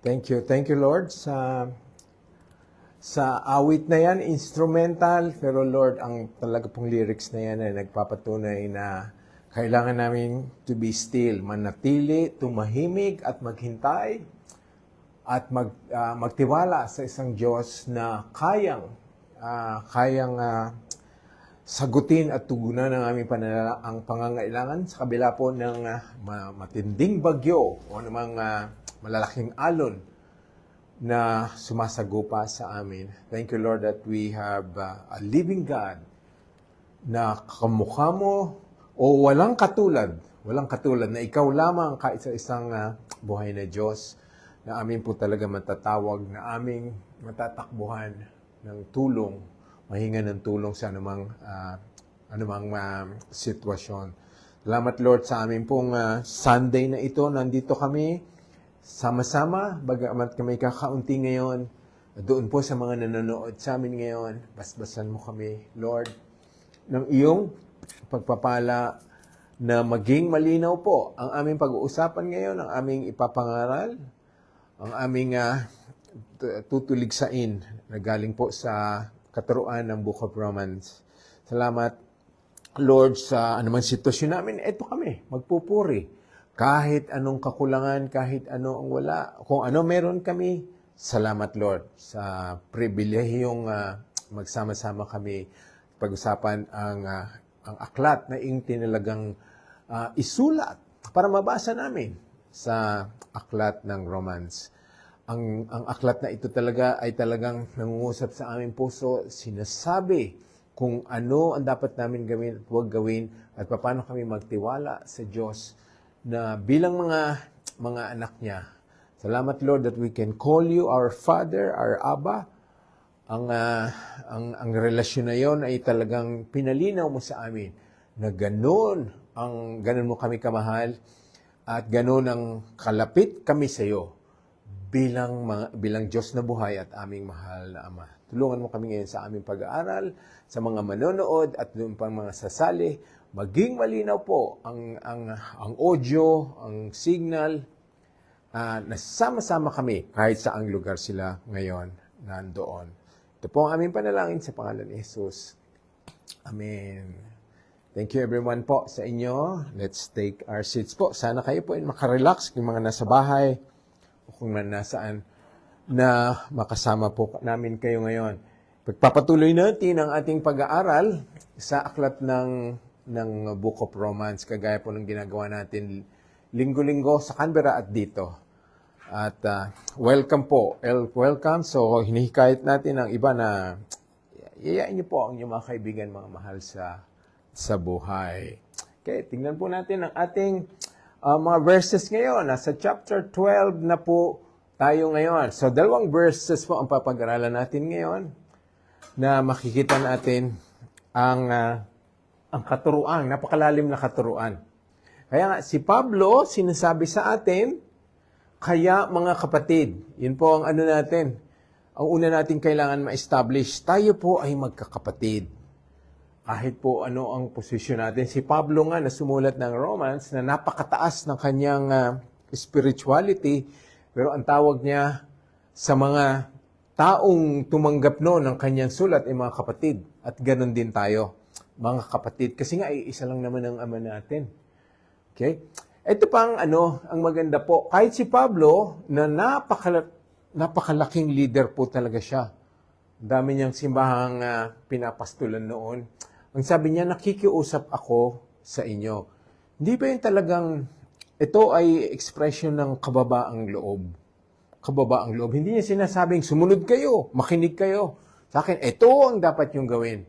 Thank you Lord sa awit na yan, instrumental, pero Lord, ang talaga pong lyrics na yan ay nagpapatunay na kailangan namin to be still, manatili, tumahimik at maghintay at magtiwala sa isang Diyos na kayang sagutin at tugunan ng aming ang pangangailangan sa kabila po ng matinding bagyo o namang malalaking alon na sumasagupa sa amin. Thank you, Lord, that we have a living God na kamukha mo o walang katulad na ikaw lamang kaisa-isang buhay na Diyos na amin po talaga matatawag, na aming matatakbuhan ng tulong, mahinga ng tulong sa anumang sitwasyon. Salamat, Lord, sa amin pong Sunday na ito. Nandito kami sama-sama, bagamat kami kakaunti ngayon, doon po sa mga nanonood sa amin ngayon, basbasan mo kami, Lord, ng iyong pagpapala na maging malinaw po ang aming pag-uusapan ngayon, ang aming ipapangaral, ang aming tutuligsain na galing po sa katuruan ng Book of Romans. Salamat, Lord, sa anumang sitwasyon namin. Ito kami, magpupuri. Kahit anong kakulangan, kahit ano ang wala, kung ano meron kami, salamat, Lord, sa pribilehiyong magsama-sama kami pag-usapan ang aklat na iyong tinalagang isulat para mabasa namin sa aklat ng Romans. Ang aklat na ito talaga ay talagang nangungusap sa aming puso, sinasabi kung ano ang dapat namin gawin at huwag gawin at paano kami magtiwala sa Diyos na bilang mga anak niya. Salamat, Lord, that we can call you our Father, our Abba. Ang relasyon na yon ay talagang pinalinaw mo sa amin na ganun mo kami kamahal at ganun ang kalapit kami sa iyo bilang Diyos na buhay at aming mahal na Ama. Tulungan mo kami ngayon sa aming pag-aaral, sa mga manonood at doon pang mga sasali. Maging malinaw po ang audio, ang signal, na sama-sama kami kahit saang lugar sila ngayon nandoon. Ito po ang aming panalangin sa pangalan ni Jesus. Amen. Thank you everyone po sa inyo. Let's take our seats po. Sana kayo po ay makarelax kung mga nasa bahay o kung nasaan na makasama po namin kayo ngayon. Pagpapatuloy natin ang ating pag-aaral sa aklat ng Book of Romans, kagaya po ng ginagawa natin linggo-linggo sa Canberra at dito. At welcome po. Welcome. So, hinihikayat natin ang iba na yayain niyo po ang inyong mga kaibigan, mga mahal sa buhay. Okay, tingnan po natin ang ating mga verses ngayon. Nasa chapter 12 na po tayo ngayon. So, 2 verses po ang papag-aralan natin ngayon na makikita natin ang katuruan, napakalalim na katuruan. Kaya nga, si Pablo sinasabi sa atin, kaya mga kapatid, yun po ang natin, ang una natin kailangan ma-establish, tayo po ay magkakapatid. Kahit po ano ang posisyon natin. Si Pablo nga na sumulat ng Romans na napakataas ng kanyang spirituality, pero ang tawag niya sa mga taong tumanggap ng kanyang sulat ay mga kapatid. At ganun din tayo, mga kapatid. Kasi nga, isa lang naman ang Ama natin. Okay? Ito pang ang maganda po. Kahit si Pablo, na napakalaking leader po talaga siya. Ang dami niyang simbahang pinapastulan noon. Ang sabi niya, nakikiusap ako sa inyo. Hindi ba yung talagang, ito ay expression ng kababaang loob. Kababaang loob. Hindi niya sinasabing, sumunod kayo, makinig kayo. Sa akin, ito ang dapat yung gawin.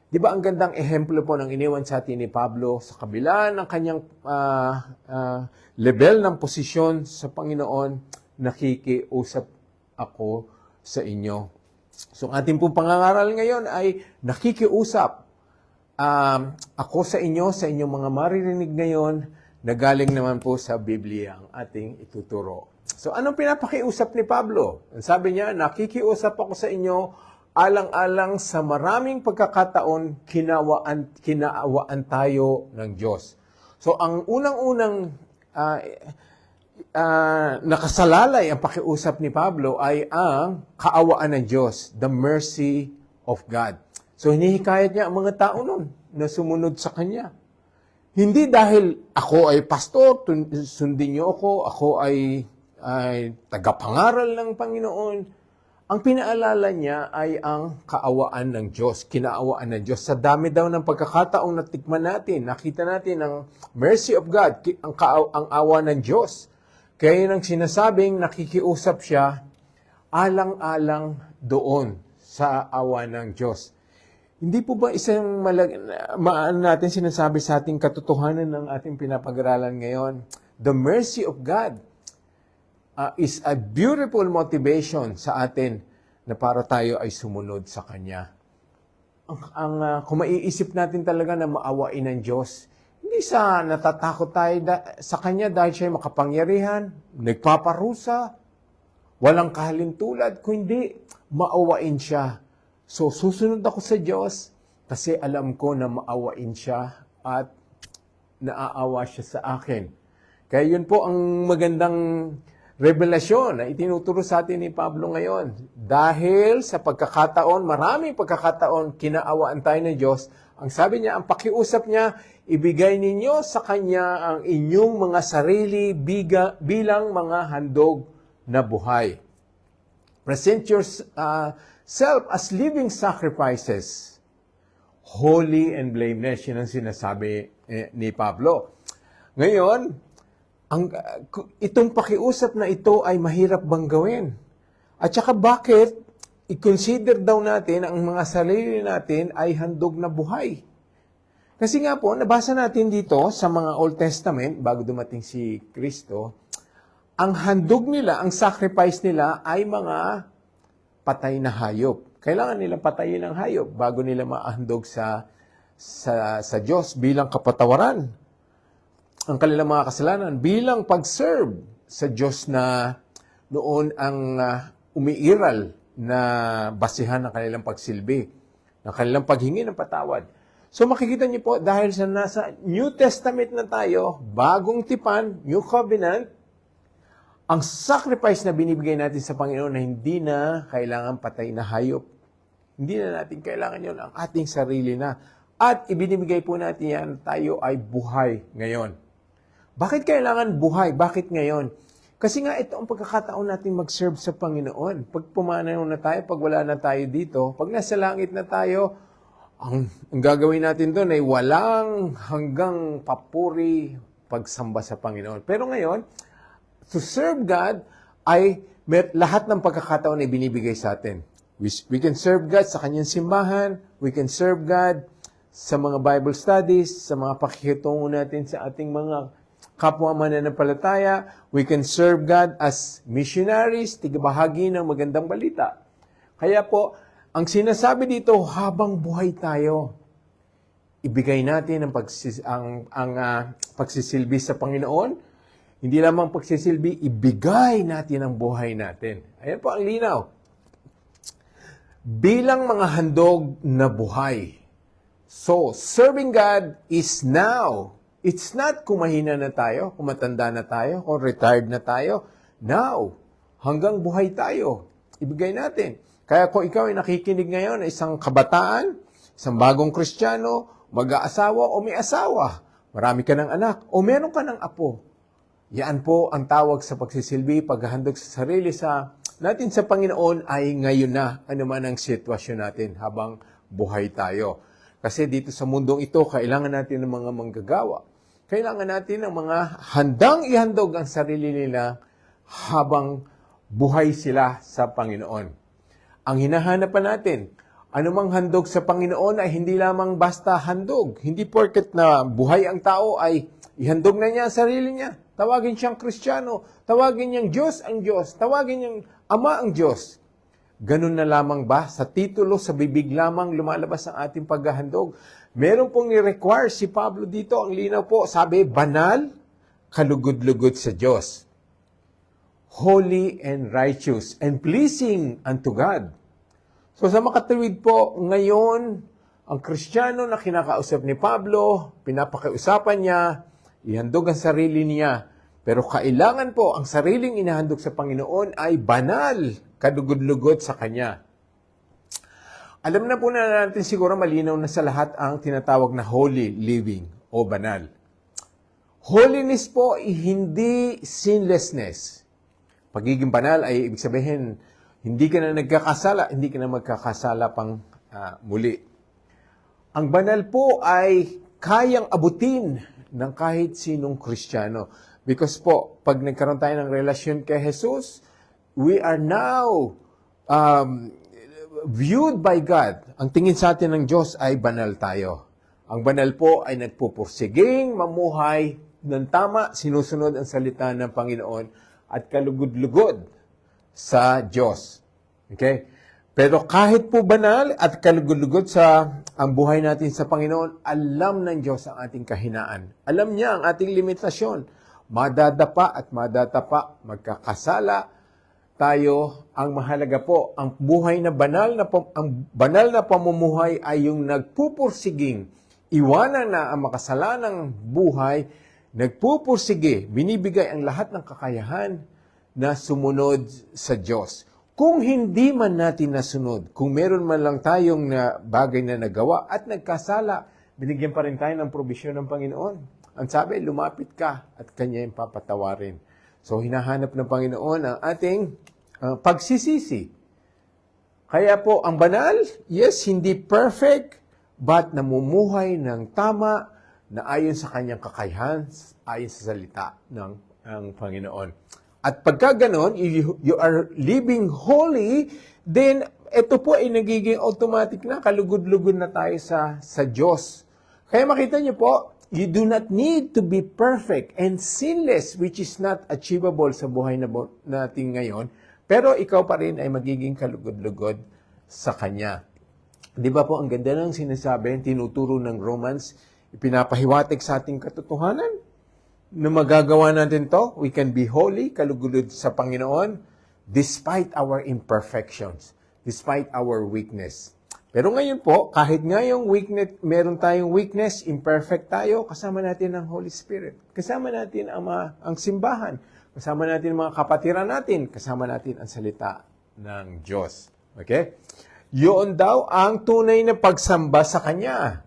Di ba ang gandang ehemplo po ng iniwan sa atin ni Pablo sa kabila ng kanyang level ng posisyon sa Panginoon, nakikiusap ako sa inyo. So ang ating pong pangangaral ngayon ay nakikiusap ako sa inyong mga maririnig ngayon na galing naman po sa Biblia ang ating ituturo. So anong pinapakiusap ni Pablo? Sabi niya, nakikiusap ako sa inyo alang-alang sa maraming pagkakataon, kinaawaan tayo ng Diyos. So, ang unang-unang nakasalalay ang pakiusap ni Pablo ay ang kaawaan ng Diyos, the mercy of God. So hinihikayat niya ang mga tao nun na sumunod sa Kanya. Hindi dahil ako ay pastor, sundin niyo ako ay tagapangaral ng Panginoon. Ang pinaalala niya ay ang kaawaan ng Diyos, kinaawaan ng Diyos. Sa dami daw ng pagkakataong natikman natin, nakita natin ang mercy of God, ang awa ng Diyos. Kaya yun ang sinasabing nakikiusap siya alang-alang doon sa awa ng Diyos. Hindi po ba isang natin sinasabi sa ating katotohanan ng ating pinapag-aralan ngayon? The mercy of God is a beautiful motivation sa atin na para tayo ay sumunod sa Kanya. Kung maiisip natin talaga na maawain ng Diyos, hindi sa natatakot tayo sa Kanya dahil siya makapangyarihan, nagpaparusa, walang kahalintulad, kundi maawain siya. So, susunod ako sa Diyos kasi alam ko na maawain siya at naaawa siya sa akin. Kaya yun po ang magandang revelasyon na itinuturo sa atin ni Pablo ngayon. Dahil sa pagkakataon, maraming pagkakataon, kinaawaan tayo ng Diyos. Ang sabi niya, ang pakiusap niya, ibigay ninyo sa Kanya ang inyong mga sarili bilang mga handog na buhay. Present yourself as living sacrifices, holy and blameless. Yan ang sinasabi ni Pablo. Ngayon, itong pakiusap na ito ay mahirap bang gawin? At saka bakit i-consider daw natin ang mga sarili natin ay handog na buhay? Kasi nga po, nabasa natin dito sa mga Old Testament, bago dumating si Kristo, ang handog nila, ang sacrifice nila ay mga patay na hayop. Kailangan nilang patayin ang hayop bago nila mahandog sa Diyos bilang kapatawaran ang kanilang mga kasalanan, bilang pag-serve sa Diyos na noon ang umiiral na basihan ng kanilang pagsilbi, ng kanilang paghingi ng patawad. So makikita niyo po, dahil sa nasa New Testament na tayo, bagong tipan, New Covenant, ang sacrifice na binibigay natin sa Panginoon na hindi na kailangan patay na hayop. Hindi na natin kailangan yun, ang ating sarili na. At ibinibigay po natin yan, tayo ay buhay ngayon. Bakit kailangan buhay? Bakit ngayon? Kasi nga ito ang pagkakataon natin mag-serve sa Panginoon. Pag pumanaw na tayo, pag wala na tayo dito, pag nasa langit na tayo, ang gagawin natin doon ay walang hanggang papuri pagsamba sa Panginoon. Pero ngayon, to serve God ay lahat ng pagkakataon ay binibigay sa atin. We can serve God sa kanyang simbahan, we can serve God sa mga Bible studies, sa mga pakikitungo natin sa ating mga kapwa mananampalataya, we can serve God as missionaries, tigabahagi ng magandang balita. Kaya po, ang sinasabi dito, habang buhay tayo, ibigay natin ang pagsisilbi sa Panginoon. Hindi lamang pagsisilbi, ibigay natin ang buhay natin. Ayan po ang linaw. Bilang mga handog na buhay. So, serving God is now. It's not kung mahina na tayo, kung matanda na tayo, kung retired na tayo. Now, hanggang buhay tayo. Ibigay natin. Kaya kung ikaw ay nakikinig ngayon na isang kabataan, isang bagong Kristiyano, mag-aasawa o may asawa, marami ka ng anak, o meron ka ng apo, yan po ang tawag sa pagsisilbi, paghahandog sa sarili natin sa Panginoon ay ngayon na, anuman ang sitwasyon natin habang buhay tayo. Kasi dito sa mundong ito, kailangan natin ng mga manggagawa. Kailangan natin ng mga handang ihandog ang sarili nila habang buhay sila sa Panginoon. Ang hinahanapan natin, anumang handog sa Panginoon ay hindi lamang basta handog. Hindi porket na buhay ang tao ay ihandog na niya ang sarili niya. Tawagin siyang Kristiyano, tawagin niyang Diyos ang Diyos, tawagin niyang Ama ang Diyos. Ganun na lamang ba? Sa titulo, sa bibig lamang lumalabas ang ating paghahandog. Meron pong ni-require si Pablo dito, ang linaw po, sabi, banal, kalugod-lugod sa Diyos. Holy and righteous and pleasing unto God. So sa makatuwid po, ngayon, ang Kristiyano na kinakausap ni Pablo, pinapakiusapan niya, ihandog ang sarili niya Pero kailangan po ang sariling inahandog sa Panginoon ay banal, kadugod-lugod sa Kanya. Alam na po na natin siguro malinaw na sa lahat ang tinatawag na holy living o banal. Holiness po ay hindi sinlessness. Pagiging banal ay ibig sabihin, hindi ka na nagkakasala, hindi ka na magkakasala pang muli. Ang banal po ay kayang abutin ng kahit sinong Kristiyano. Because po, pag nagkaroon tayo ng relasyon kay Jesus, we are now viewed by God. Ang tingin sa atin ng Diyos ay banal tayo. Ang banal po ay nagpupursiging mamuhay ng tama, sinusunod ang salita ng Panginoon at kalugod-lugod sa Diyos. Okay? Pero kahit po banal at kalugod-lugod sa ang buhay natin sa Panginoon, alam ng Diyos ang ating kahinaan. Alam niya ang ating limitasyon. Madadapa at madatapa, magkakasala tayo. Ang mahalaga po, ang buhay na ang banal na pamumuhay ay yung nagpupursiging, iwanan na ang makasalanang buhay, nagpupursige, binibigay ang lahat ng kakayahan na sumunod sa Diyos. Kung hindi man natin nasunod, kung meron man lang tayong bagay na nagawa at nagkasala, binigyan pa rin tayo ng probisyon ng Panginoon. Ang sabi, lumapit ka at Kanya yung papatawarin. So, hinahanap ng Panginoon ang ating pagsisisi. Kaya po, ang banal, yes, hindi perfect, but namumuhay ng tama na ayon sa Kanyang kakayahan, ayon sa salita ng Panginoon. At pagka ganon, you are living holy, then ito po ay nagiging automatic na, kalugod-lugod na tayo sa Diyos. Kaya makita niyo po, you do not need to be perfect and sinless, which is not achievable sa buhay natin ngayon, pero ikaw pa rin ay magiging kalugod-lugod sa Kanya. Di ba po, ang ganda ng sinasabi, tinuturo ng Romans, ipinapahiwatig sa ating katotohanan, na magagawa natin to, we can be holy, kalugod sa Panginoon, despite our imperfections, despite our weakness. Pero ngayon po, kahit ngayong weakness, meron tayong weakness, imperfect tayo, kasama natin ang Holy Spirit. Kasama natin ang simbahan. Kasama natin ang mga kapatiran natin. Kasama natin ang salita ng Diyos. Okay? Yun daw ang tunay na pagsamba sa Kanya.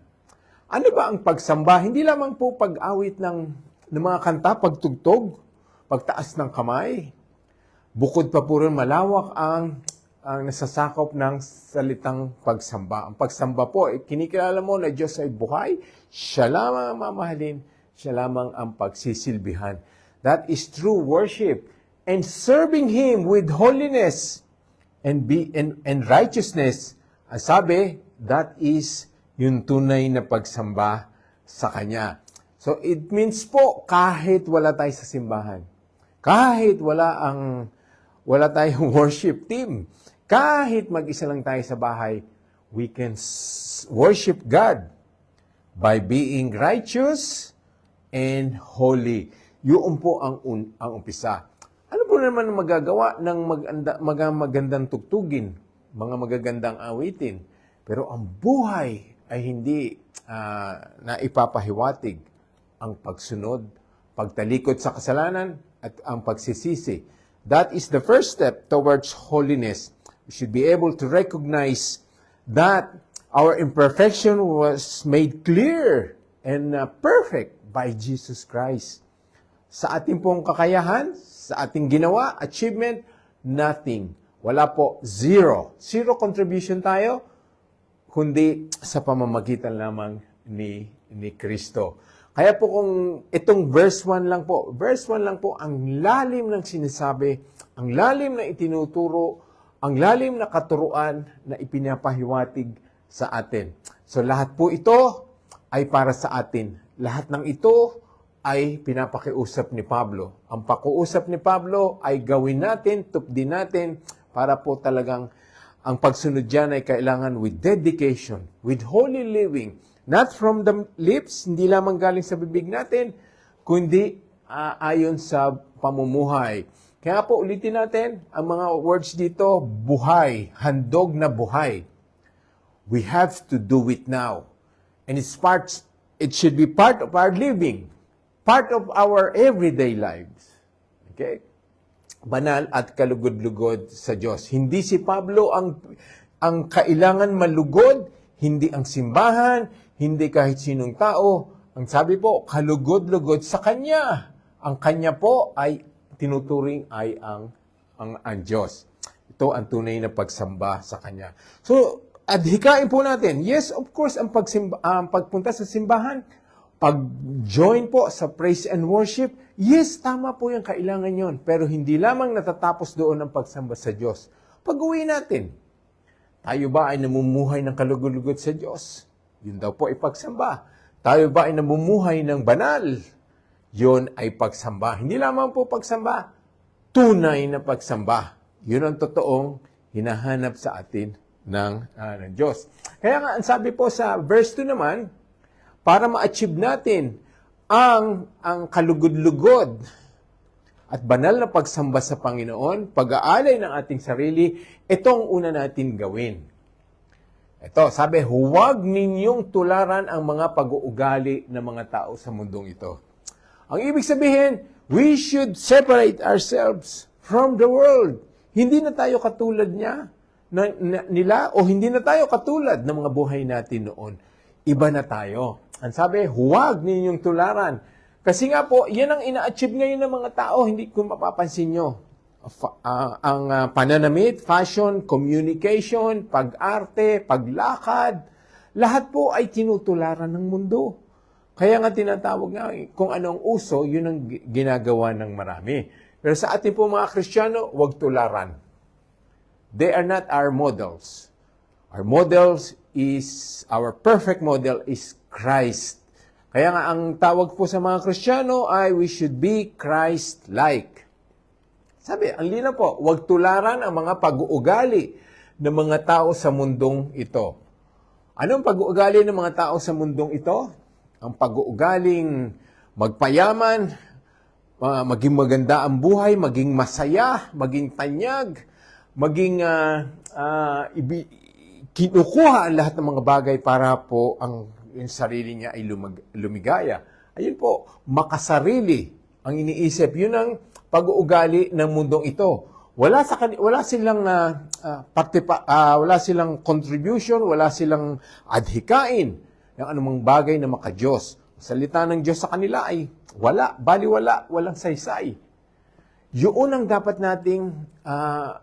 Ano ba ang pagsamba? Hindi lamang po pag-awit ng mga kanta, pagtugtog, pagtaas ng kamay. Bukod pa po rin malawak ang nasasakop ng salitang pagsamba. Ang pagsamba po, kinikilala mo na Diyos ay buhay, siya lamang ang mamahalin, siya lamang ang pagsisilbihan. That is true worship. And serving Him with holiness and righteousness, ang sabi, that is yung tunay na pagsamba sa Kanya. So it means po, kahit wala tayo sa simbahan, kahit wala tayong worship team, kahit mag-isa lang tayo sa bahay, we can worship God by being righteous and holy. Yun po ang umpisa. Ano po naman ang magagawa ng magandang tugtugin, mga magagandang awitin? Pero ang buhay ay hindi na ipapahiwatig ang pagsunod, pagtalikod sa kasalanan, at ang pagsisisi. That is the first step towards holiness. We should be able to recognize that our imperfection was made clear and perfect by Jesus Christ. Sa ating pong kakayahan, sa ating ginawa, achievement, nothing. Wala po, zero. Zero contribution tayo, kundi sa pamamagitan lamang ni Kristo. Kaya po kung itong verse 1 lang po, ang lalim ng sinasabi, ang lalim na itinuturo, ang lalim na katuruan na ipinapahiwatig sa atin. So lahat po ito ay para sa atin. Lahat ng ito ay pinapakiusap ni Pablo. Ang pakiusap ni Pablo ay gawin natin, tupdin natin, para po talagang ang pagsunod dyan ay kailangan with dedication, with holy living, not from the lips, hindi lamang galing sa bibig natin, kundi ayon sa pamumuhay. Kaya po ulitin natin ang mga words dito, buhay, handog na buhay. We have to do it now. And it should be part of our living. part of our everyday lives. Okay? Banal at kalugod-lugod sa Diyos. Hindi si Pablo ang kailangan malugod, hindi ang simbahan, hindi kahit sinong tao. Ang sabi po, kalugod-lugod sa Kanya. Ang Kanya po ay tinuturing ay ang Diyos. Ito ang tunay na pagsamba sa Kanya. So, adhikain po natin. Yes, of course, ang pagpunta sa simbahan, pag-join po sa praise and worship, yes, tama po yung kailangan yon. Pero hindi lamang natatapos doon ang pagsamba sa Diyos. Pag-uwi natin, tayo ba ay namumuhay ng kalugod-lugod sa Diyos? Yun daw po ay pagsamba. Tayo ba ay namumuhay ng banal? Yun ay pagsamba. Hindi lamang po pagsamba, tunay na pagsamba. Yun ang totoong hinahanap sa atin ng Diyos. Kaya nga, ang sabi po sa verse 2 naman, para ma-achieve natin ang kalugod-lugod at banal na pagsamba sa Panginoon, pag-aalay ng ating sarili, itong una natin gawin. Ito, sabi, huwag ninyong tularan ang mga pag-uugali ng mga tao sa mundong ito. Ang ibig sabihin, we should separate ourselves from the world. Hindi na tayo katulad nila o hindi na tayo katulad ng mga buhay natin noon. Iba na tayo. Ang sabi, huwag ninyong tularan. Kasi nga po, yan ang ina-achieve ngayon ng mga tao. Hindi kung mapapansin nyo. Ang pananamit, fashion, communication, pag-arte, paglakad, lahat po ay tinutularan ng mundo. Kaya nga tinatawag nga, kung anong uso, yun ang ginagawa ng marami. Pero sa ating po mga Kristiyano, huwag tularan. They are not our models. Our perfect model is Christ. Kaya nga ang tawag po sa mga Kristiyano ay we should be Christ-like. Sabi, ang linaw po, huwag tularan ang mga pag-uugali ng mga tao sa mundong ito. Anong pag-uugali ng mga tao sa mundong ito? Ang pag-uugaling magpayaman, maging maganda ang buhay, maging masaya, maging tanyag, maging kinukuha ang lahat ng mga bagay para po yung sarili niya ay lumigaya. Ayun po, makasarili ang iniisip. Yun ang pag-uugali ng mundong ito. Wala silang contribution, wala silang adhikain ng anumang bagay na maka-Diyos. Salita ng Diyos sa kanila ay wala, baliwala, walang saysay. Yun ang dapat nating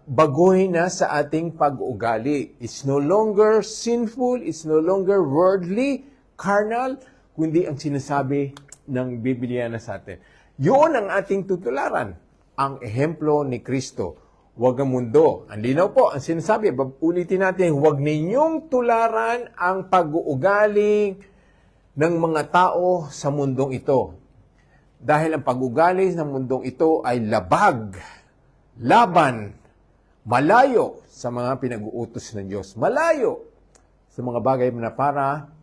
baguhin na sa ating pag-uugali. It's no longer sinful, it's no longer worldly, carnal, kundi ang sinasabi ng Biblia na sa atin. Yun ang ating tutularan, ang ehemplo ni Kristo. Huwag ang mundo. Ang linaw po, ang sinasabi, ulitin natin, huwag ninyong tularan ang pag-uugali ng mga tao sa mundong ito. Dahil ang pag-ugali ng mundong ito ay labag, laban, malayo sa mga pinag-uutos ng Diyos. Malayo sa mga bagay na para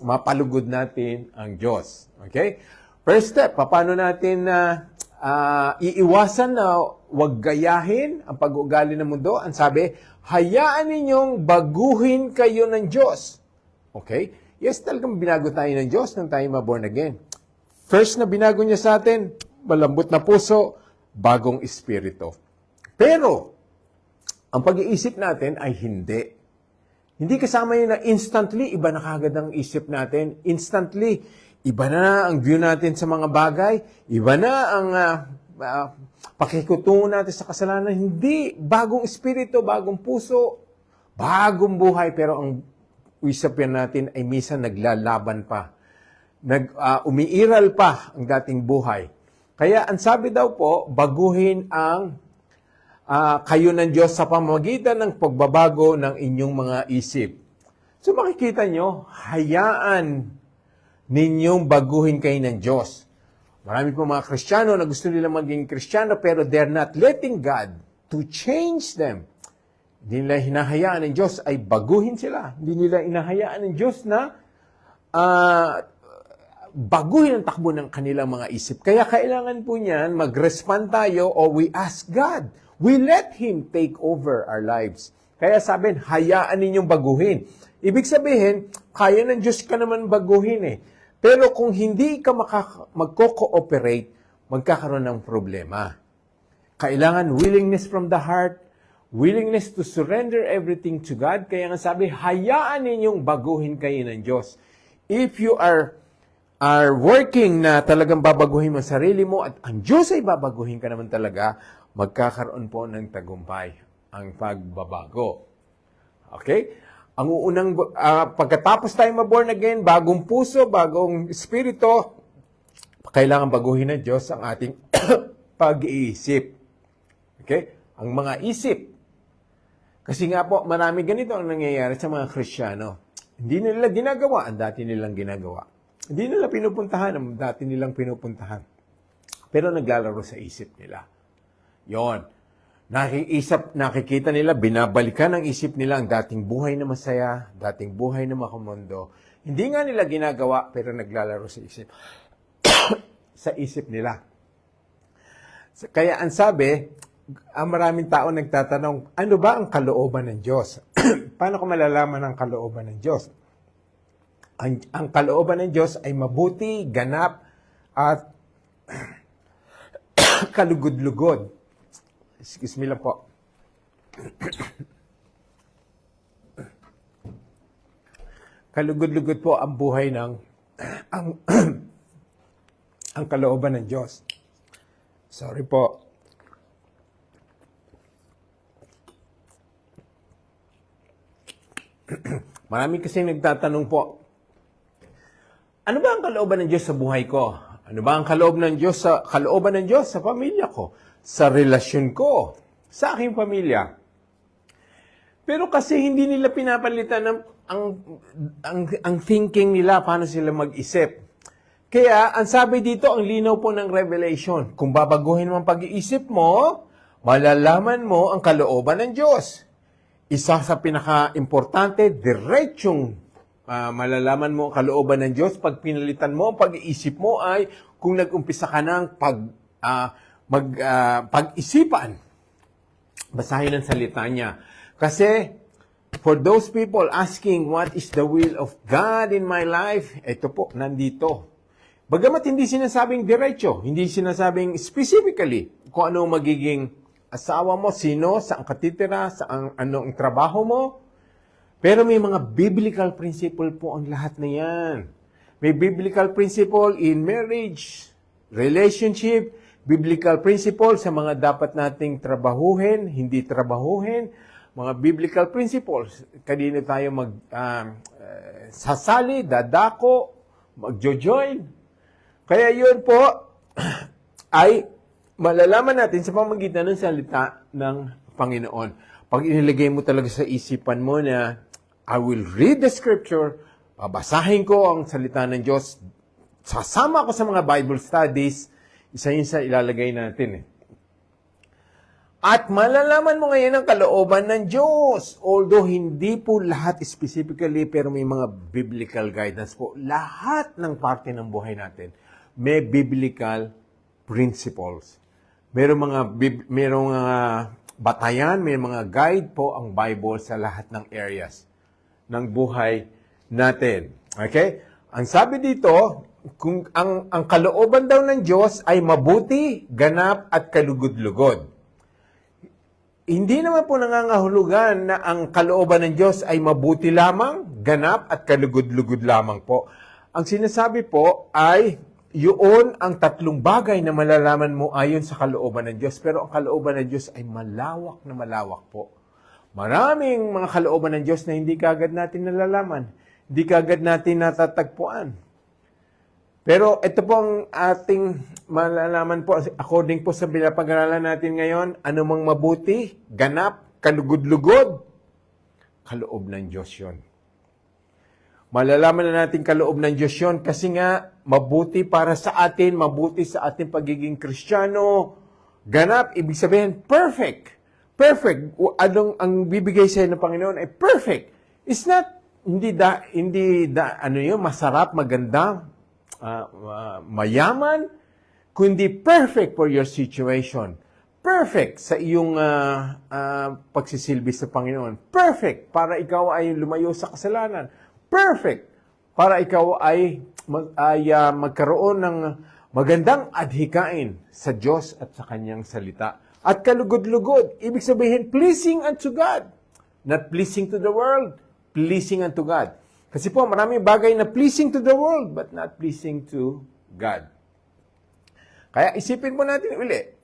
mapalugod natin ang Diyos. Okay? First step, paano natin iiwasan na huwag gayahin ang pag-ugali ng mundo? Ang sabi, hayaan ninyong baguhin kayo ng Diyos. Okay? Yes, talagang binago tayo ng Diyos nang tayo ma-born again. First na binago niya sa atin, malambot na puso, bagong espiritu. Pero, ang pag-iisip natin ay hindi. Hindi kasama yun na instantly, iba na kagad ang isip natin. Instantly, iba na ang view natin sa mga bagay, iba na ang pakikutungo natin sa kasalanan. Hindi, bagong espiritu, bagong puso, bagong buhay, pero ang usapan natin ay minsan naglalaban pa. Umiiral pa ang dating buhay. Kaya ang sabi daw po, baguhin ang kayo ng Diyos sa pamamagitan ng pagbabago ng inyong mga isip. So makikita nyo, hayaan ninyong baguhin kayo ng Diyos. Marami po mga Kristiyano na gusto nila maging Kristiyano pero they're not letting God to change them. Hindi nila hinahayaan ng Diyos ay baguhin sila. Hindi nila hinahayaan ng Diyos na baguhin ang takbo ng kanilang mga isip. Kaya kailangan po niyan, mag-respond tayo o we ask God. We let Him take over our lives. Kaya sabihin, hayaan ninyong baguhin. Ibig sabihin, kaya ng Diyos ka naman baguhin eh. Pero kung hindi ka magko-cooperate, magkakaroon ng problema. Kailangan willingness from the heart, willingness to surrender everything to God. Kaya nga sabi, hayaan ninyong baguhin kayo ng Diyos. If you are working na talagang babaguhin mo ang sarili mo at ang Diyos ay babaguhin ka naman talaga, magkakaroon po ng tagumpay ang pagbabago. Okay? Ang unang, pagkatapos tayo maborn again, bagong puso, bagong espiritu, kailangan baguhin ng Diyos ang ating pag-iisip. Okay? Ang mga isip. Kasi nga po, marami ganito ang nangyayari sa mga Kristiyano. Hindi nila ginagawa ang dati nilang ginagawa. Hindi nila pinupuntahan ang dati nilang pinupuntahan. Pero naglalaro sa isip nila. Yon. Nakikita nila, binabalikan ang isip nila ang dating buhay na masaya, dating buhay na makamundo. Hindi nga nila ginagawa, pero naglalaro sa isip. Sa isip nila. Kaya ang sabi, ang maraming tao nagtatanong, ano ba ang kalooban ng Diyos? Paano ko malalaman ang kalooban ng Diyos? Ang kalooban ng Diyos ay mabuti, ganap, at kalugod-lugod. Excuse me lang po. Kalugod-lugod po ang buhay ng ang kalooban ng Diyos. Sorry po. Marami kasi nagtatanong po, ano ba ang kalooban ng Diyos sa buhay ko? Ano ba ang kalooban ng Diyos sa pamilya ko? Sa relasyon ko, sa aking pamilya. Pero kasi hindi nila pinapalitan ang thinking nila, paano sila mag-isip. Kaya, ang sabi dito, ang linaw po ng Revelation, kung babaguhin mo ang pag-iisip mo, malalaman mo ang kalooban ng Diyos. Isa sa pinaka-importante, diretsong malalaman mo ang kalooban ng Diyos. Pag pinalitan mo ang pag-iisip mo ay kung nag-umpisa ka ng pag-isipan. Basahin ang salita niya. Kasi, for those people asking, what is the will of God in my life? Ito po, nandito. Bagamat hindi sinasabing diretso, hindi sinasabing specifically kung ano magiging asawa mo, sino, saan ka titira, ano ang trabaho mo. Pero may mga biblical principle po ang lahat na yan. May biblical principle in marriage, relationship, biblical principle sa mga dapat nating trabahuhin, hindi trabahuhin, mga biblical principles. Kanino tayo sasali, dadako, magjo-join. Kaya yun po ay malalaman natin sa pamamagitan ng salita ng Panginoon. Pag inilagay mo talaga sa isipan mo na I will read the scripture, babasahin ko ang salita ng Diyos, sasama ko sa mga Bible studies, isa yun sa ilalagay natin. At malalaman mo ngayon ang kalooban ng Diyos. Although hindi po lahat specifically, pero may mga biblical guidance po. Lahat ng parte ng buhay natin may biblical principles. Merong mga batayan, may mga guide po ang Bible sa lahat ng areas ng buhay natin. Okay? Ang sabi dito, kung ang kalooban daw ng Diyos ay mabuti, ganap at kalugod-lugod. Hindi naman po nangangahulugan na ang kalooban ng Diyos ay mabuti lamang, ganap at kalugod-lugod lamang po. Ang sinasabi po ay yun ang tatlong bagay na malalaman mo ayon sa kalooban ng Diyos. Pero ang kalooban ng Diyos ay malawak na malawak po. Maraming mga kalooban ng Diyos na hindi kagad natin nalalaman. Hindi kagad natin natatagpuan. Pero ito po ang ating malalaman po, according po sa pinapag-aralan natin ngayon, anumang mabuti, ganap, kalugod-lugod, kaloob ng Diyos yun. Malalaman na natin kaloob ng Diyos yun kasi nga, mabuti para sa atin, mabuti sa ating pagiging Kristiyano, ganap, ibig sabihin, perfect. Perfect. Ang bibigay sa ng Panginoon ay perfect. It's not, masarap, maganda, mayaman, kundi perfect for your situation. Perfect sa iyong pagsisilbi sa Panginoon. Perfect para ikaw ay lumayo sa kasalanan. Perfect para ikaw ay magkaroon ng magandang adhikain sa Diyos at sa Kanyang salita. At kalugod-lugod, ibig sabihin, pleasing unto God. Not pleasing to the world, pleasing unto God. Kasi po, maraming bagay na pleasing to the world, but not pleasing to God. Kaya isipin po natin uli,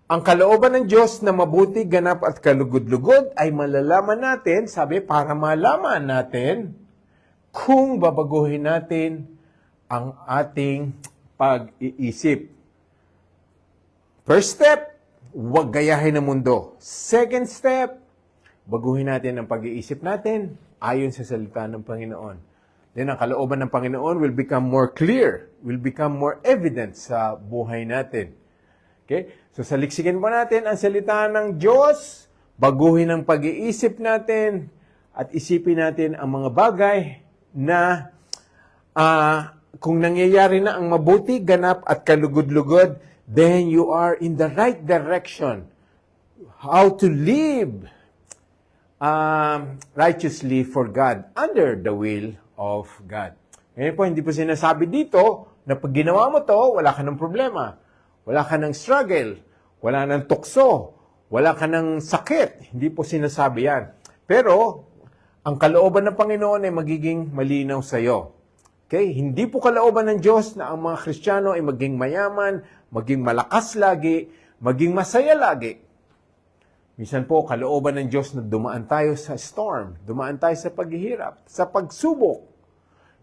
ang kalooban ng Diyos na mabuti, ganap at kalugod-lugod ay malalaman natin, sabi, para malaman natin kung babaguhin natin ang ating pag-iisip. First step, huwag gayahin ang mundo. Second step, baguhin natin ang pag-iisip natin ayon sa salita ng Panginoon. Then ang kalooban ng Panginoon will become more clear, will become more evident sa buhay natin. Okay? So saliksikin po natin ang salita ng Diyos, baguhin ang pag-iisip natin, at isipin natin ang mga bagay na kung nangyayari na ang mabuti, ganap at kalugod-lugod, then you are in the right direction. How to live righteously for God, under the will of God. Ngayon po, hindi po sinasabi dito na pag ginawa mo to, wala ka ng problema. Wala ka ng struggle. Wala ng tukso. Wala ka ng sakit. Hindi po sinasabi yan. Pero, ang kalooban ng Panginoon ay magiging malinaw sa iyo. Okay? Hindi po kalooban ng Diyos na ang mga Kristiyano ay maging mayaman, maging malakas lagi, maging masaya lagi. Minsan po, kalooban ng Diyos na dumaan tayo sa storm, dumaan tayo sa paghihirap, sa pagsubok.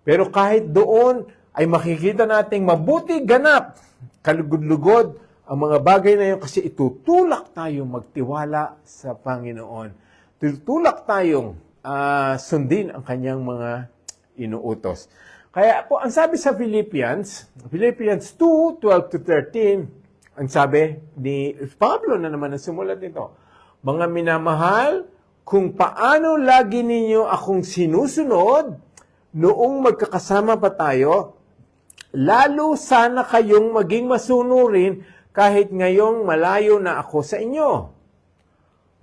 Pero kahit doon ay makikita nating mabuti, ganap, kalugod-lugod ang mga bagay na yun kasi itutulak tayong magtiwala sa Panginoon. Tutulak tayong sundin ang kanyang mga inuutos. Kaya po, ang sabi sa Philippians 2:12-13, ang sabi ni Pablo na naman ang sumulat nito, mga minamahal, kung paano lagi ninyo akong sinusunod noong magkakasama pa tayo, lalo sana kayong maging masunurin kahit ngayong malayo na ako sa inyo.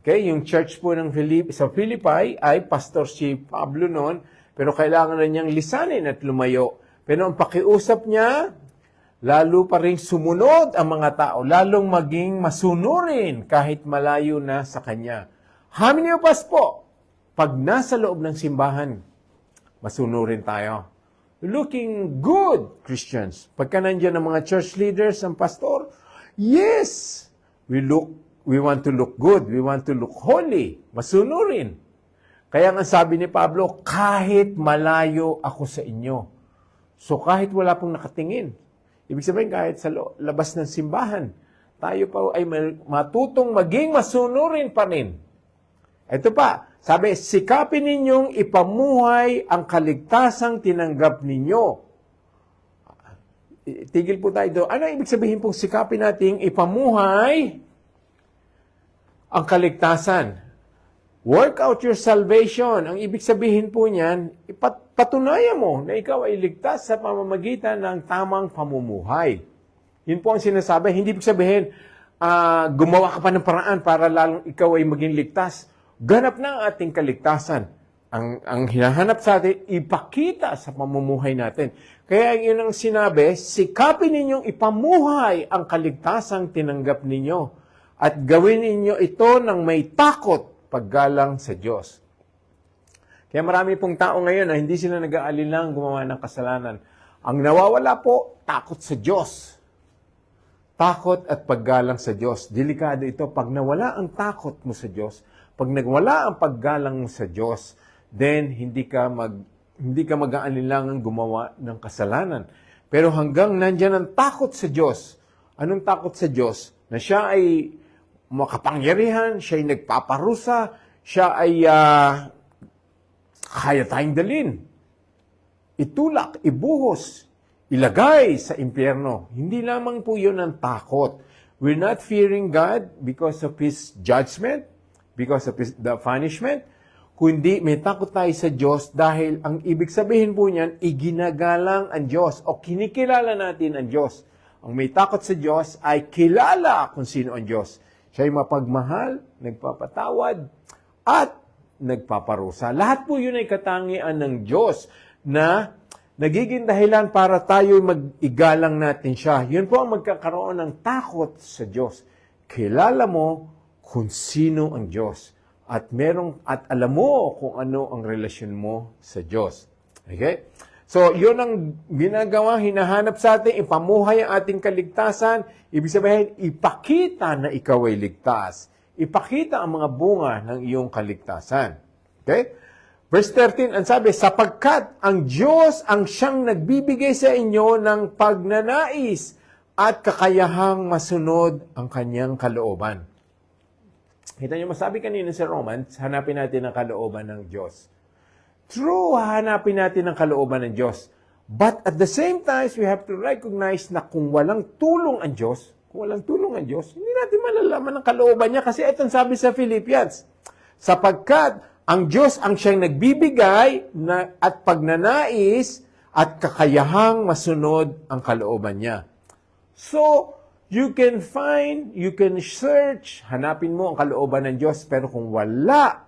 Okay, yung church po ng sa Philippi ay pastor si Pablo noon, pero kailangan na niyang lisanin at lumayo. Pero ang pakiusap niya, lalo pa rin sumunod ang mga tao, lalong maging masunurin kahit malayo na sa Kanya. How many of us po, pag nasa loob ng simbahan, masunurin tayo? Looking good, Christians. Pagka nandiyan ang mga church leaders, ang pastor, yes, we want to look good, we want to look holy, masunurin. Kaya ang sabi ni Pablo, kahit malayo ako sa inyo. So kahit wala pong nakatingin, ibig sabihin kahit sa labas ng simbahan, tayo pa ay matutong maging masunurin pa rin. Ito pa, sabi, sikapin ninyong ipamuhay ang kaligtasang tinanggap ninyo. Tigil po tayo doon. Ano ibig sabihin pong sikapin nating ipamuhay ang kaligtasan? Work out your salvation. Ang ibig sabihin po niyan, patunayan mo na ikaw ay ligtas sa pamamagitan ng tamang pamumuhay. Yun po ang sinasabi. Hindi ibig sabihin, gumawa ka pa ng paraan para lalong ikaw ay maging ligtas. Ganap na ang ating kaligtasan. Ang hinahanap sa atin, ipakita sa pamumuhay natin. Kaya yun ang sinabi, sikapin ninyong ipamuhay ang kaligtasang tinanggap ninyo at gawin ninyo ito ng may takot paggalang sa Diyos. Kaya marami pong tao ngayon na hindi sila nag-aalilang gumawa ng kasalanan. Ang nawawala po, takot sa Diyos. Takot at paggalang sa Diyos. Delikado ito. Pag nawala ang takot mo sa Diyos, pag nagwala ang paggalang mo sa Diyos, then hindi ka mag-aalilangan gumawa ng kasalanan. Pero hanggang nandyan ang takot sa Diyos. Anong takot sa Diyos? Na siya ay makapangyarihan, siya ay nagpaparusa, siya ay kaya tayong dalin. Itulak, ibuhos, ilagay sa impyerno. Hindi lamang po yun ang takot. We're not fearing God because of His judgment, because of the punishment, kundi may takot tayo sa Diyos dahil ang ibig sabihin po niyan, iginagalang ang Diyos o kinikilala natin ang Diyos. Ang may takot sa Diyos ay kilala kung sino ang Diyos. Siya ay mapagmahal, nagpapatawad, at nagpaparusa. Lahat po yun ay katangian ng Diyos na nagiging dahilan para tayo mag-igalang natin siya. Yun po ang magkakaroon ng takot sa Diyos. Kilala mo kung sino ang Diyos. At alam mo kung ano ang relasyon mo sa Diyos. Okay? So, yun ang ginagawa, hinahanap sa atin, ipamuhay ang ating kaligtasan. Ibig sabihin, ipakita na ikaw ay ligtas. Ipakita ang mga bunga ng iyong kaligtasan. Okay? Verse 13, ang sabi, sapagkat ang Diyos ang siyang nagbibigay sa inyo ng pagnanais at kakayahang masunod ang kanyang kalooban. Kita niyo, masabi kanina sa Romans, hanapin natin ang kalooban ng Diyos. True, hahanapin natin ang kalooban ng Diyos. But at the same time, we have to recognize na kung walang tulong ang Diyos, hindi natin malalaman ang kalooban niya. Kasi itong sabi sa Philippians, sapagkat ang Diyos ang siyang nagbibigay at pagnanais at kakayahang masunod ang kalooban niya. So, you can search, hanapin mo ang kalooban ng Diyos, pero kung wala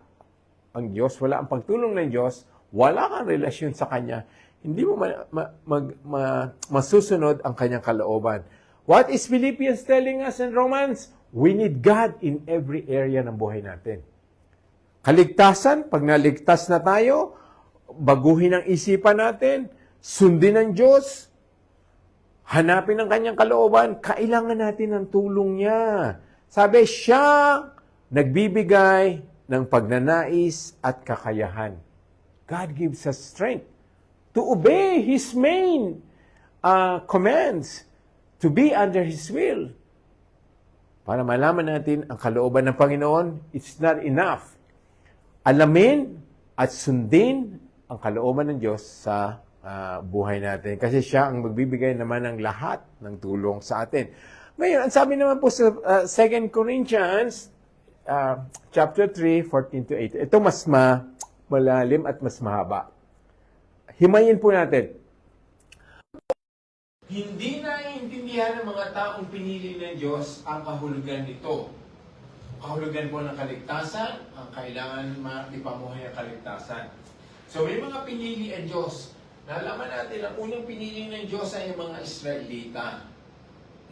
ang Diyos, wala ang pagtulong ng Diyos, wala kang relasyon sa Kanya, hindi mo masusunod ang Kanyang kalooban. What is Philippians telling us in Romans? We need God in every area ng buhay natin. Kaligtasan, pag naligtas na tayo, baguhin ang isipan natin, sundin ang Diyos, hanapin ang Kanyang kalooban, kailangan natin ng tulong niya. Sabi, siya nagbibigay ng pagnanais at kakayahan. God gives us strength to obey His main commands, to be under His will. Para malaman natin ang kalooban ng Panginoon, it's not enough. Alamin at sundin ang kalooban ng Diyos sa buhay natin. Kasi siya ang magbibigay naman ng lahat ng tulong sa atin. Ngayon, ang sabi naman po sa 2 Corinthians chapter 3, 14 to 18. Ito mas malalim at mas mahaba. Himayin po natin. Hindi naiintindihan ng mga taong pinili ng Diyos ang kahulugan nito. Kahulugan po ng kaligtasan, ang kailangan ipamuhay ang kaligtasan. So may mga pinili ang Diyos. Nalaman natin, ang unang pinili ng Diyos ay ang mga Israelita,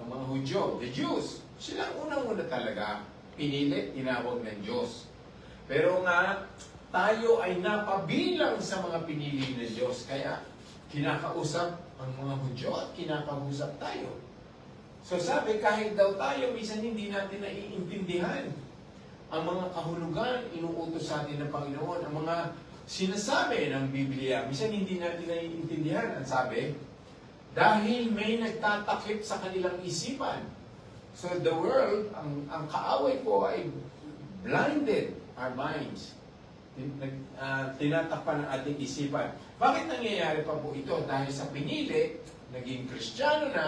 ang mga Hudyo, the Jews. Sila ang unang-una talaga pinili, tinawag ng Diyos. Pero nga, tayo ay napabilang sa mga pinili ng Diyos. Kaya, kinakausap ang mga Hudyo at kinakausap tayo. So sabi, kahit daw tayo, minsan hindi natin naiintindihan ang mga kahulugan, inuutos sa atin ng Panginoon, ang mga sinasabi ng Biblia, minsan hindi natin naiintindihan. Ang sabi, dahil may nagtatakip sa kanilang isipan. So the world, ang kaaway po ay blinded our minds. Tinatakpan ng ating isipan. Bakit nangyayari pa po ito? Dahil sa pinili, naging Kristiyano na,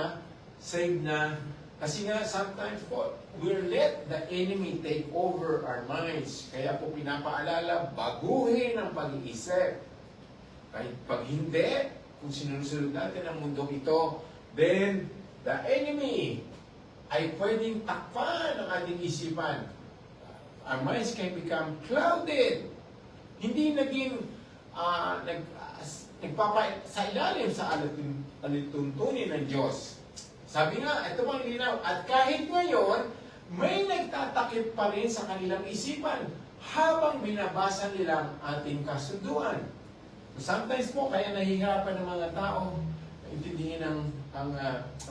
saved na, kasi nga sometimes po, we're let the enemy take over our minds. Kaya po pinapaalala, baguhin ang pag-iisip. Kahit pag hindi, kung sinusunod natin ang mundong ito, then the enemy ay pwedeng takpan ang ating isipan. Our minds can become clouded. Hindi naging sa ilalim sa alituntunin ng Diyos. Sabi nga, ito bang linaw, at kahit ngayon, may nagtatakip pa rin sa kanilang isipan habang binabasa nila ang ating kasunduan. So sometimes po, kaya nahihirapan ng mga tao intindihin ang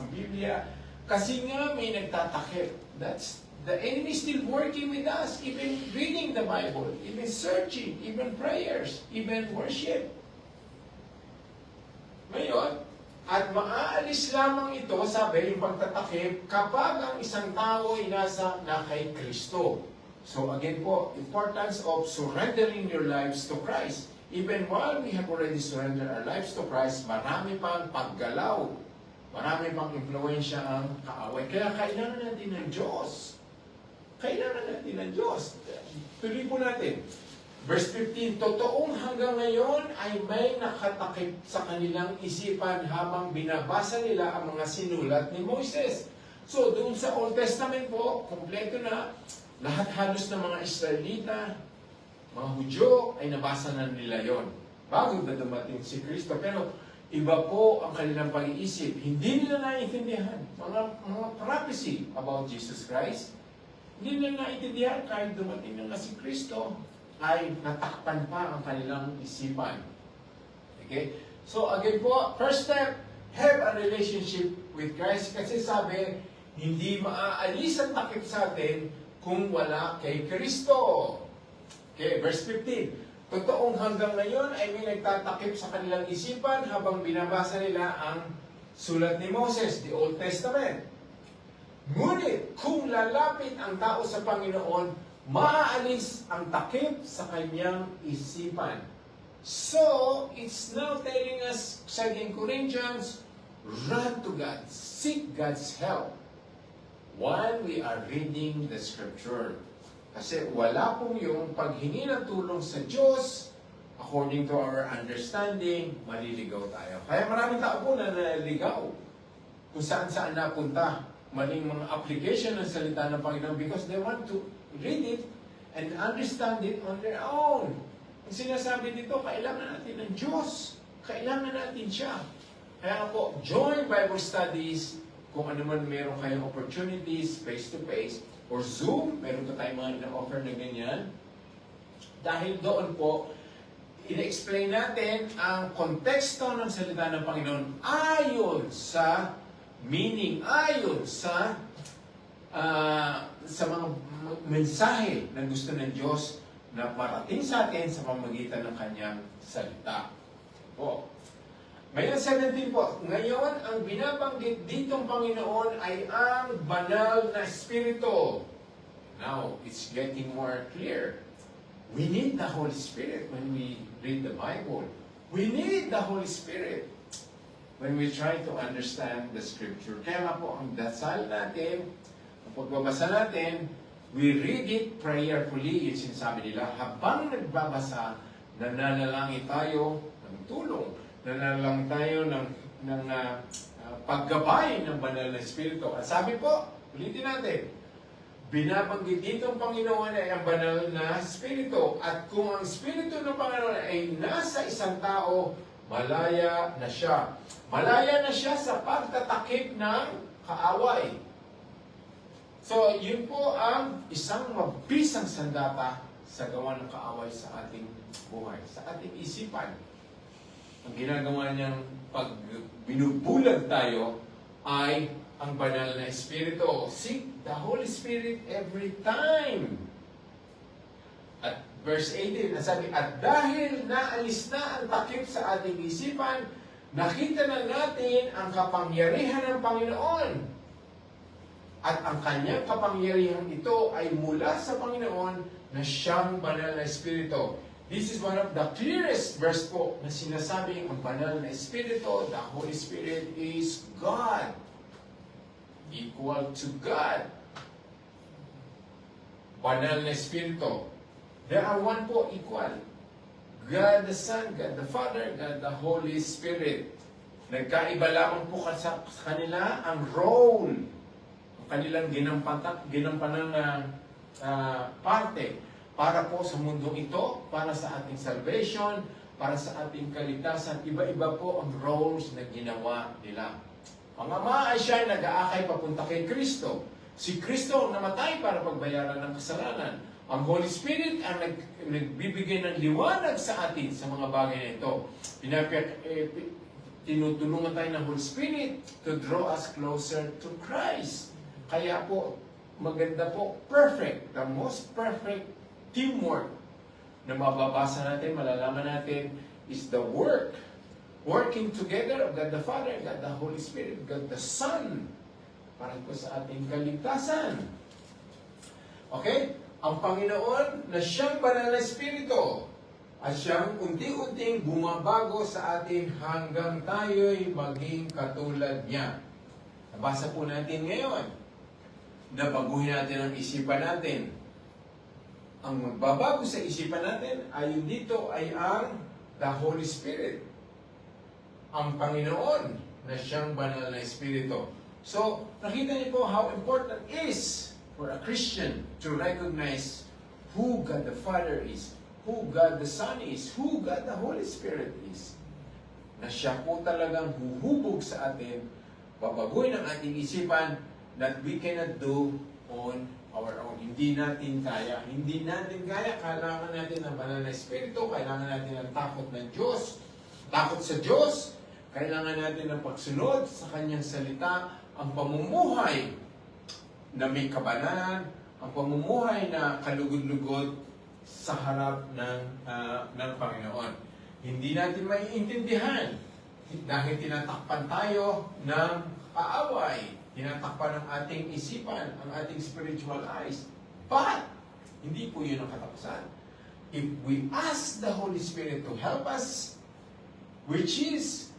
Biblia. Kasi nga may nagtatakip. The enemy is still working with us, even reading the Bible, even searching, even prayers, even worship. Ngayon, at maaalis lamang ito, sabi, yung pagtatakip, kapag ang isang tao ay nasa na kay Kristo. So again po, importance of surrendering your lives to Christ. Even while we have already surrendered our lives to Christ, marami pang paggalaw, marami pang impluensya ang kaaway. Kaya kailangan natin ng Diyos. Kailangan natin ng Diyos. Tuloy po natin. Verse 15, totoong hanggang ngayon ay may nakatakip sa kanilang isipan habang binabasa nila ang mga sinulat ni Moises. So, doon sa Old Testament po, kompleto na, lahat halos ng mga Israelita, mga Hudyo, ay nabasa na nila yon bago na dumating si Kristo. Pero, Iba po ang kanilang pag-iisip. Hindi nila naiintindihan mga prophecy about Jesus Christ. Hindi nila naiintindihan kahit dumating na si Kristo ay natakpan pa ang kanilang isipan. Okay? So again po, first step, have a relationship with Christ. Kasi sabi, hindi maaalis ang takip sa atin kung wala kay Kristo. Okay, verse 15. Totoong hanggang ngayon ay may nagtatakip sa kanilang isipan habang binabasa nila ang sulat ni Moses, the Old Testament. Ngunit kung lalapit ang tao sa Panginoon, maaalis ang takip sa kanyang isipan. So, it's now telling us, 2 Corinthians, run to God, seek God's help while we are reading the Scripture. Kasi wala pong yung paghingi ng tulong sa Diyos, according to our understanding, maliligaw tayo. Kaya maraming tao po na naliligaw kung saan-saan napunta. Maling mga application ng salita ng Panginoon because they want to read it and understand it on their own. Ang sinasabi dito, kailangan natin ng Diyos. Kailangan natin siya. Kaya po, join Bible studies kung ano man meron kayong opportunities, face-to-face, or Zoom, meron pa tayong mga na-offer na ganyan. Dahil doon po, in-explain natin ang konteksto ng salita ng Panginoon ayon sa meaning, ayon sa mga mensahe na gusto ng Diyos na parating sa atin sa pamamagitan ng Kanyang salita. Po. Ngayon 17 po, ngayon ang binabanggit ditong Panginoon ay ang banal na Espiritu. Now, it's getting more clear. We need the Holy Spirit when we read the Bible. We need the Holy Spirit when we try to understand the Scripture. Kaya nga po, ang dasal natin, ang pagbabasa natin, we read it prayerfully, yung sinasabi nila, habang nagbabasa, nananalangin tayo ng tulong. Nanalang tayo ng paggabay ng banal na Espiritu. At sabi po, ulitin natin, binabanggit dito ang Panginoon ay ang banal na Espiritu. At kung ang Espiritu ng Panginoon ay nasa isang tao, malaya na siya. Malaya na siya sa pagtatakip ng kaaway. So, yun po ang isang mabisang sandata sa gawa ng kaaway sa ating buhay, sa ating isipan. Ang ginagawa niyang pag binubulag tayo ay ang banal na Espiritu. Seek the Holy Spirit every time. At verse 18, nasabi, at dahil naalis na ang takip sa ating isipan, nakita na natin ang kapangyarihan ng Panginoon. At ang kanyang kapangyarihan ito ay mula sa Panginoon na siyang banal na Espiritu. This is one of the clearest verse po na sinasabing ang banal na Espiritu, the Holy Spirit is God. Equal to God. Banal na Espiritu. There are one po equal. God the Son, God the Father, God the Holy Spirit. Nagkaiba lamang po sa kanila ang role, ang kanilang ginampanang parte. Para po sa mundong ito, para sa ating salvation, para sa ating kaligtasan, iba-iba po ang roles na ginawa nila. Ang Ama ay siya nag-aakay papunta kay Kristo. Si Kristo ang namatay para pagbayaran ng kasalanan. Ang Holy Spirit ang nagbibigay ng liwanag sa atin sa mga bagay na ito. Tinutulungan tayo ng Holy Spirit to draw us closer to Christ. Kaya po, maganda po, perfect, the most perfect teamwork na mababasa natin, malalaman natin, is the working together of God the Father, God the Holy Spirit, God the Son, para po sa ating kaligtasan. Okay? Ang Panginoon na siyang banal na Espiritu at siyang unti-unting bumabago sa atin hanggang tayo'y maging katulad niya. Nabasa po natin ngayon na baguhin natin ang isipan natin. Ang magbabago sa isipan natin ay dito ay ang the Holy Spirit. Ang Panginoon na siyang banal na Espiritu. So, nakita niyo po how important is for a Christian to recognize who God the Father is, who God the Son is, who God the Holy Spirit is. na siya po talagang huhubog sa atin, babaguhin ang ating isipan that we cannot do on our own. Hindi natin kaya. Hindi natin kaya. Kailangan natin ng banal na espiritu. Kailangan natin ng takot ng Diyos. Takot sa Diyos. Kailangan natin ng pagsunod sa Kanyang salita. Ang pamumuhay na may kabanalan. Ang pamumuhay na kalugod-lugod sa harap ng Panginoon. Hindi natin maiintindihan dahil tinatakpan tayo ng kaaway. Tinatakpan ng ating isipan, ang ating spiritual eyes. But, hindi po yun ang katapusan. If we ask the Holy Spirit to help us, which is,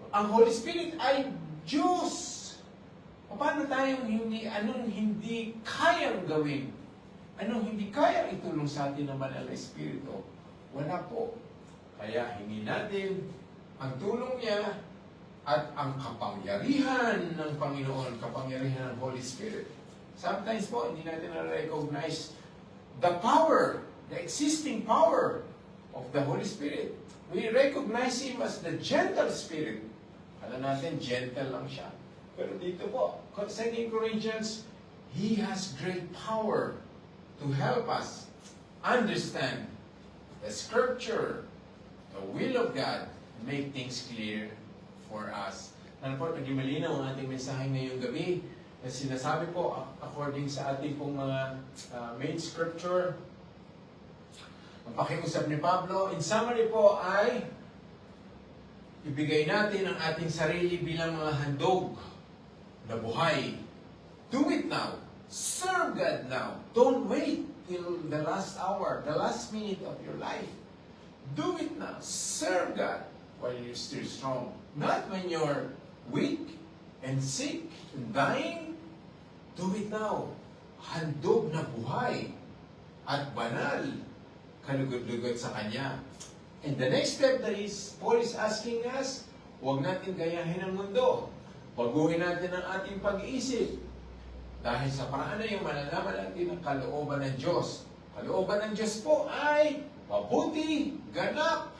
ang Holy Spirit ay Diyos. Paano tayong anong hindi kayang gawin? Anong hindi kayang itulong sa atin ng Banal na Espiritu? Wala po. Kaya hingi natin ang tulong niya at ang kapangyarihan ng Panginoon, kapangyarihan ng Holy Spirit. Sometimes po, hindi natin na-recognize the power, the existing power of the Holy Spirit. We recognize Him as the gentle Spirit. Alam natin, gentle lang siya. Pero dito po, 2 Corinthians, He has great power to help us understand the Scripture, the will of God, make things clear for us. Ano po, naging malinaw ang ating mensahe ngayong gabi na sinasabi po according sa ating pong mga main Scripture. Ang pakiusap ni Pablo, in summary po ay ibigay natin ang ating sarili bilang mga handog na buhay. Do it now. Serve God now. Don't wait till the last hour, the last minute of your life. Do it now. Serve God while you're still strong. Not when you're weak and sick and dying. Do it now. Handog na buhay at banal. Kalugod-lugod sa Kanya. And the next step that is, Paul is asking us, huwag natin gayahin ang mundo. Baguhin natin ang ating pag-iisip. Dahil sa paraan na yung malalaman natin ang kalooban ng Diyos. Kalooban ng Diyos po ay mabuti, ganap,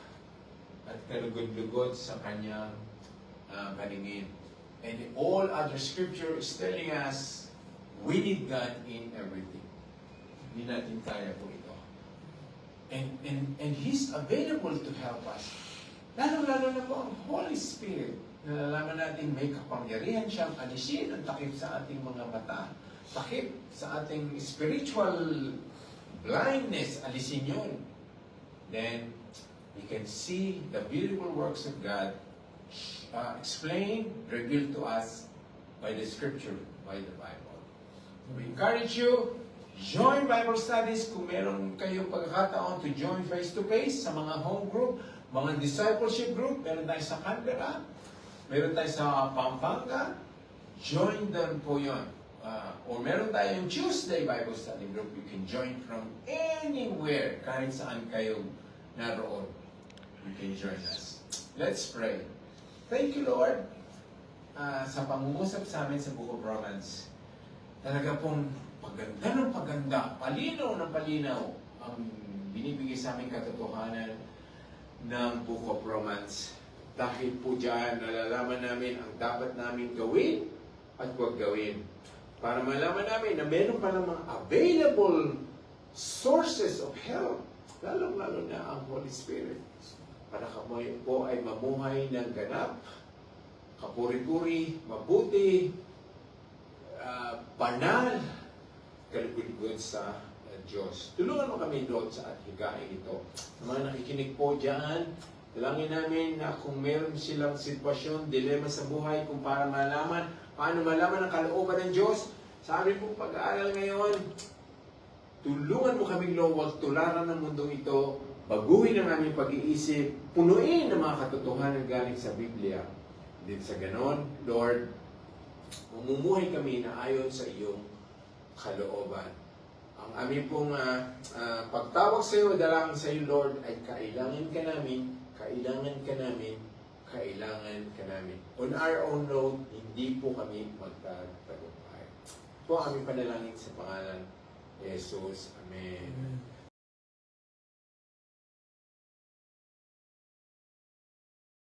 at kalugod-lugod sa Kanyang paningin. And all other Scripture is telling us, we need God in everything. Hindi natin kaya po ito. And He's available to help us. Lalo-lalo na po ang Holy Spirit. Nalalaman natin may kapangyarihan siyang alisin ang takip sa ating mga mata. Takip sa ating spiritual blindness, alisin yun. Then, we can see the beautiful works of God explained, revealed to us by the Scripture, by the Bible. We encourage you, join Bible studies kung meron kayong pagkakataon to join face-to-face sa mga home group, mga discipleship group, meron tayo sa Canberra, meron tayo sa Pampanga, join them po yun. Or meron tayong Tuesday Bible Study Group, you can join from anywhere, kahit saan kayo naroon. You can join us. Let's pray. Thank you, Lord, sa pangungusap sa amin sa Book of Romans. Talaga pong paganda ng paganda, palinaw ng palinaw ang binibigay sa aming katotohanan ng Book of Romans. Dahil po dyan, nalalaman namin ang dapat namin gawin at huwag gawin. Para malaman namin na meron pa namang available sources of help, lalong-lalo na ang Holy Spirit. Para kami po ay mamuhay ng ganap, kapuri-puri, mabuti, banal, kalugod-gud sa Diyos. Tulungan mo kami, Lord, sa higain ito. Sa mga nakikinig po dyan, dalangin namin na kung meron silang sitwasyon, dilema sa buhay, kung para malaman, paano malaman ang kalooban ng Diyos, sa amin pong pag-aaral ngayon, tulungan mo kaming, Lord, huwag tularan ng mundong ito, baguhin ang aming pag-iisip, punuin ang mga katotohanan galing sa Biblia. Din sa ganon, Lord, mamumuhay kami na ayon sa iyong kalooban. Ang aming pong pagtawag sa iyo, dalangin sa iyo, Lord, ay kailangan ka namin, kailangan ka namin, kailangan ka namin. On our own road, hindi po kami magtatagumpay. Po ang aming panalangin sa pangalan ni Jesus. Amen.